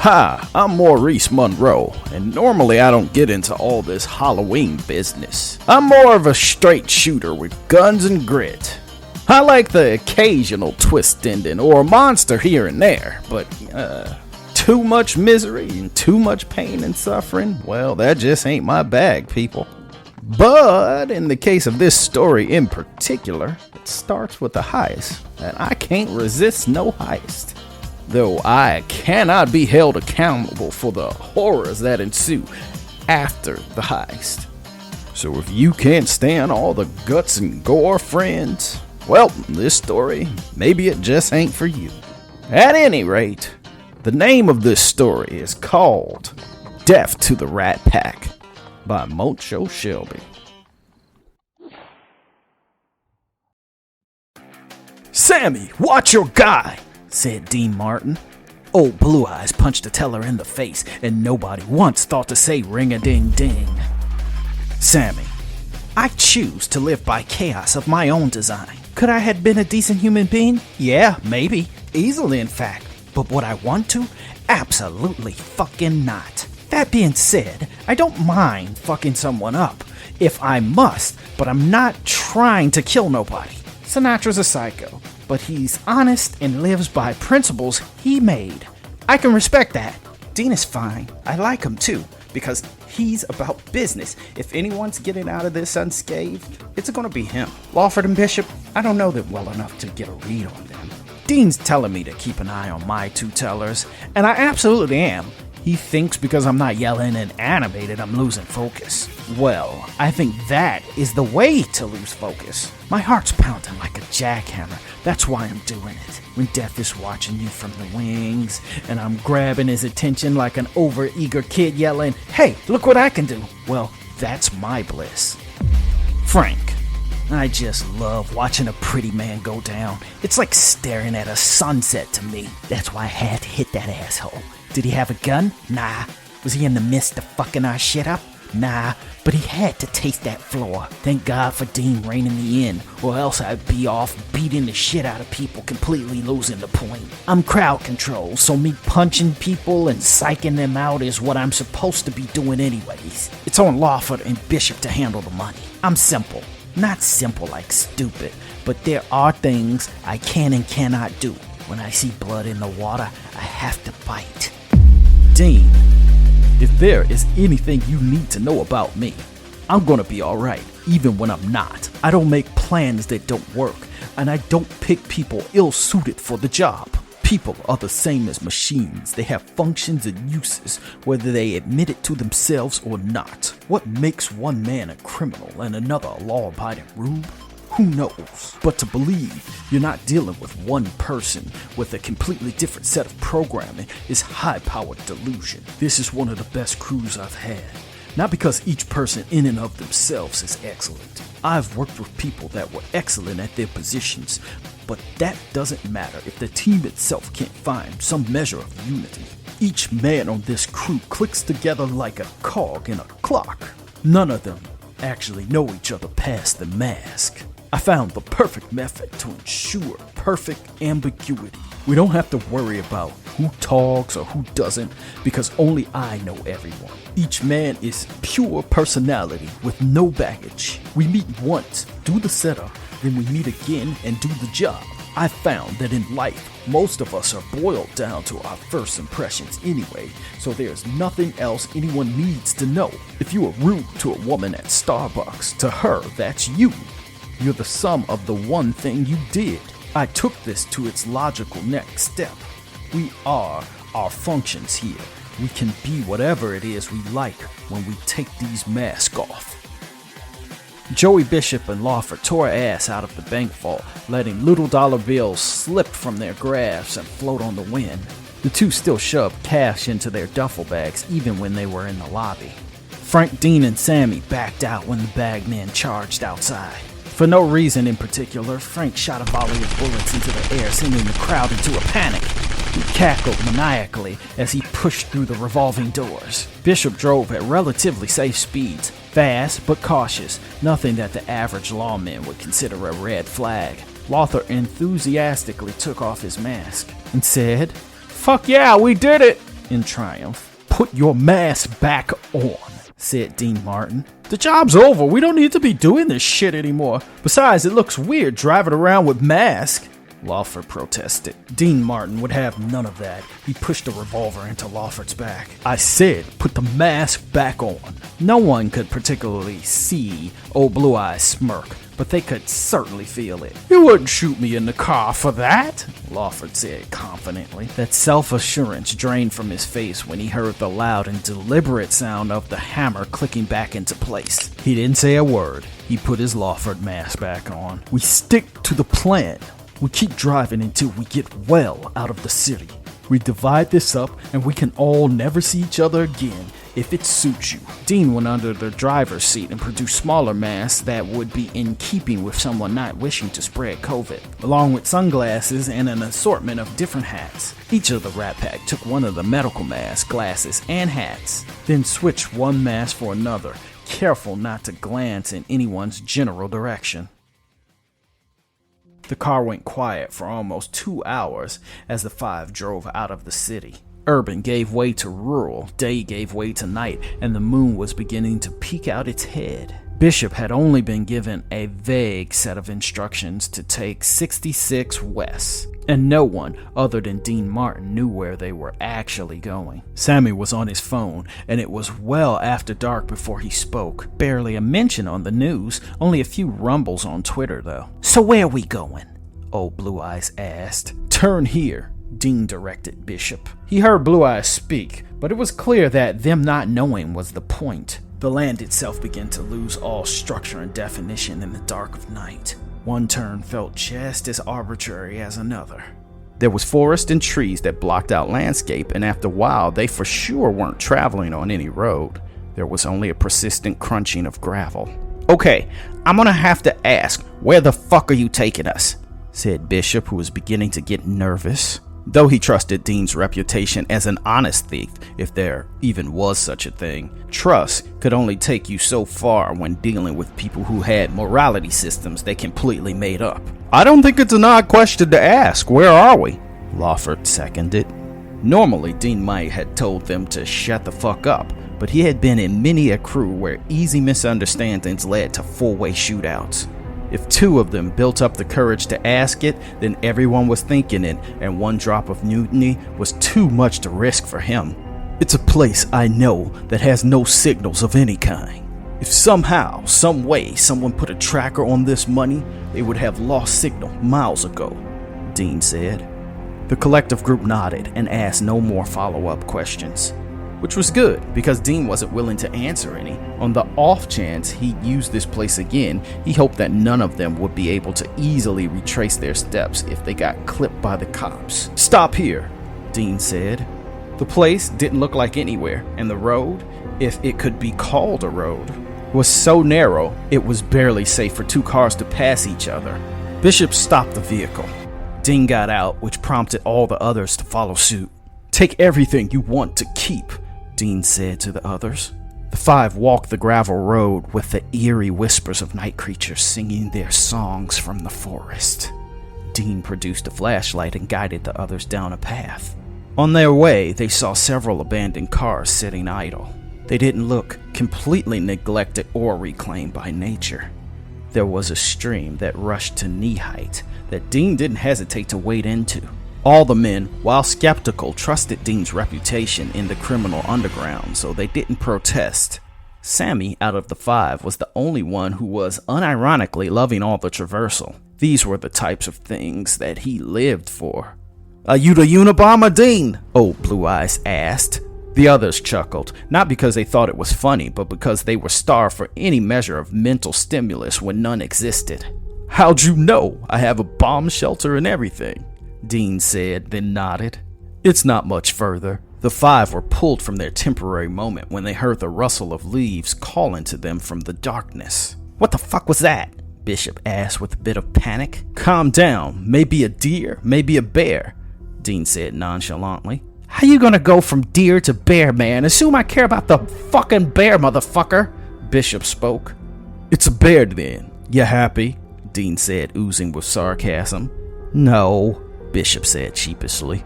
Hi, I'm Maurice Monroe, and normally I don't get into all this Halloween business. I'm more of a straight shooter with guns and grit. I like the occasional twist ending or a monster here and there, but too much misery and too much pain and suffering, well, that just ain't my bag, people. But in the case of this story in particular, it starts with a heist, and I can't resist no heist. Though I cannot be held accountable for the horrors that ensue after the heist. So if you can't stand all the guts and gore, friends, well, this story, maybe it just ain't for you. At any rate, the name of this story is called Death to the Rat Pack by Montsho Shelby. "Sammy, watch your guy," said Dean Martin. Old Blue Eyes punched the teller in the face, and nobody once thought to say ring-a-ding-ding. "Sammy, I choose to live by chaos of my own design. Could I have been a decent human being? Yeah, maybe. Easily, in fact. But would I want to? Absolutely fucking not. That being said, I don't mind fucking someone up if I must, but I'm not trying to kill nobody. Sinatra's a psycho, but he's honest and lives by principles he made. I can respect that. Dean is fine. I like him too, because he's about business. If anyone's getting out of this unscathed, it's gonna be him. Lawford and Bishop, I don't know them well enough to get a read on them. Dean's telling me to keep an eye on my two tellers, and I absolutely am. He thinks because I'm not yelling and animated, I'm losing focus. Well, I think that is the way to lose focus. My heart's pounding like a jackhammer. That's why I'm doing it. When death is watching you from the wings, and I'm grabbing his attention like an overeager kid yelling, "Hey, look what I can do." Well, that's my bliss. Frank. I just love watching a pretty man go down. It's like staring at a sunset to me. That's why I had to hit that asshole. Did he have a gun? Nah. Was he in the midst of fucking our shit up? Nah. But he had to taste that floor. Thank God for Dean reining me in, or else I'd be off beating the shit out of people, completely losing the point. I'm crowd control, so me punching people and psyching them out is what I'm supposed to be doing anyways. It's on Lawford and Bishop to handle the money. I'm simple. Not simple like stupid, but there are things I can and cannot do. When I see blood in the water, I have to fight. Dean, if there is anything you need to know about me, I'm gonna be alright, even when I'm not. I don't make plans that don't work, and I don't pick people ill-suited for the job. People are the same as machines. They have functions and uses, whether they admit it to themselves or not. What makes one man a criminal and another a law-abiding rube? Who knows? But to believe you're not dealing with one person with a completely different set of programming is high-powered delusion. This is one of the best crews I've had. Not because each person in and of themselves is excellent. I've worked with people that were excellent at their positions, but that doesn't matter if the team itself can't find some measure of unity. Each man on this crew clicks together like a cog in a clock. None of them actually know each other past the mask. I found the perfect method to ensure perfect ambiguity. We don't have to worry about who talks or who doesn't, because only I know everyone. Each man is pure personality with no baggage. We meet once, do the setup, then we meet again and do the job. I found that in life, most of us are boiled down to our first impressions anyway, so there's nothing else anyone needs to know. If you are rude to a woman at Starbucks, to her, that's you. You're the sum of the one thing you did. I took this to its logical next step. We are our functions here. We can be whatever it is we like when we take these masks off. Joey Bishop and Lawford tore ass out of the bank vault, letting little dollar bills slip from their grasp and float on the wind. The two still shoved cash into their duffel bags even when they were in the lobby. Frank, Dean, and Sammy backed out when the bagman charged outside. For no reason in particular, Frank shot a volley of bullets into the air, sending the crowd into a panic. He cackled maniacally as he pushed through the revolving doors. Bishop drove at relatively safe speeds, fast but cautious, nothing that the average lawman would consider a red flag. Lothar enthusiastically took off his mask and said, "Fuck yeah, we did it!" in triumph. "Put your mask back on," said Dean Martin. "The job's over. We don't need to be doing this shit anymore. Besides, it looks weird driving around with masks," Lawford protested. Dean Martin would have none of that. He pushed a revolver into Lawford's back. "I said, put the mask back on." No one could particularly see Old Blue Eyes smirk, but they could certainly feel it. "You wouldn't shoot me in the car for that," Lawford said confidently. That self-assurance drained from his face when he heard the loud and deliberate sound of the hammer clicking back into place. He didn't say a word. He put his Lawford mask back on. "We stick to the plan. We keep driving until we get well out of the city. We divide this up and we can all never see each other again if it suits you." Dean went under the driver's seat and produced smaller masks that would be in keeping with someone not wishing to spread COVID, along with sunglasses and an assortment of different hats. Each of the Rat Pack took one of the medical masks, glasses, and hats, then switched one mask for another, careful not to glance in anyone's general direction. The car went quiet for almost 2 hours as the five drove out of the city. Urban gave way to rural, day gave way to night, and the moon was beginning to peek out its head. Bishop had only been given a vague set of instructions to take 66 west, and no one other than Dean Martin knew where they were actually going. Sammy was on his phone, and it was well after dark before he spoke. Barely a mention on the news, only a few rumbles on Twitter though. "So where are we going?" Old Blue Eyes asked. "Turn here," Dean directed Bishop. He heard Blue Eyes speak, but it was clear that them not knowing was the point. The land itself began to lose all structure and definition in the dark of night. One turn felt just as arbitrary as another. There was forest and trees that blocked out landscape, and after a while they for sure weren't traveling on any road. There was only a persistent crunching of gravel. "Okay, I'm gonna have to ask, where the fuck are you taking us?" said Bishop, who was beginning to get nervous. Though he trusted Dean's reputation as an honest thief, if there even was such a thing, trust could only take you so far when dealing with people who had morality systems they completely made up. "I don't think it's an odd question to ask. Where are we?" Lawford seconded. Normally, Dean might had told them to shut the fuck up, but he had been in many a crew where easy misunderstandings led to four-way shootouts. If two of them built up the courage to ask it, then everyone was thinking it, and one drop of mutiny was too much to risk for him. "It's a place I know that has no signals of any kind. If somehow, some way, someone put a tracker on this money, they would have lost signal miles ago," Dean said. The collective group nodded and asked no more follow-up questions, which was good because Dean wasn't willing to answer any. On the off chance he'd use this place again, he hoped that none of them would be able to easily retrace their steps if they got clipped by the cops. "Stop here," Dean said. The place didn't look like anywhere, and the road, if it could be called a road, was so narrow it was barely safe for two cars to pass each other. Bishop stopped the vehicle. Dean got out, which prompted all the others to follow suit. "Take everything you want to keep," Dean said to the others. The five walked the gravel road with the eerie whispers of night creatures singing their songs from the forest. Dean produced a flashlight and guided the others down a path. On their way, they saw several abandoned cars sitting idle. They didn't look completely neglected or reclaimed by nature. There was a stream that rushed to knee height that Dean didn't hesitate to wade into. All the men, while skeptical, trusted Dean's reputation in the criminal underground, so they didn't protest. Sammy, out of the five, was the only one who was unironically loving all the traversal. These were the types of things that he lived for. "Are you the Unabomber, Dean?" Old Blue Eyes asked. The others chuckled, not because they thought it was funny, but because they were starved for any measure of mental stimulus when none existed. "How'd you know? I have a bomb shelter and everything," Dean said, then nodded. "It's not much further." The five were pulled from their temporary moment when they heard the rustle of leaves calling to them from the darkness. "What the fuck was that?" Bishop asked with a bit of panic. "Calm down. Maybe a deer, maybe a bear," Dean said nonchalantly. "How you gonna go from deer to bear, man? Assume I care about the fucking bear, motherfucker," Bishop spoke. "It's a bear then. You happy?" Dean said, oozing with sarcasm. "No," Bishop said sheepishly.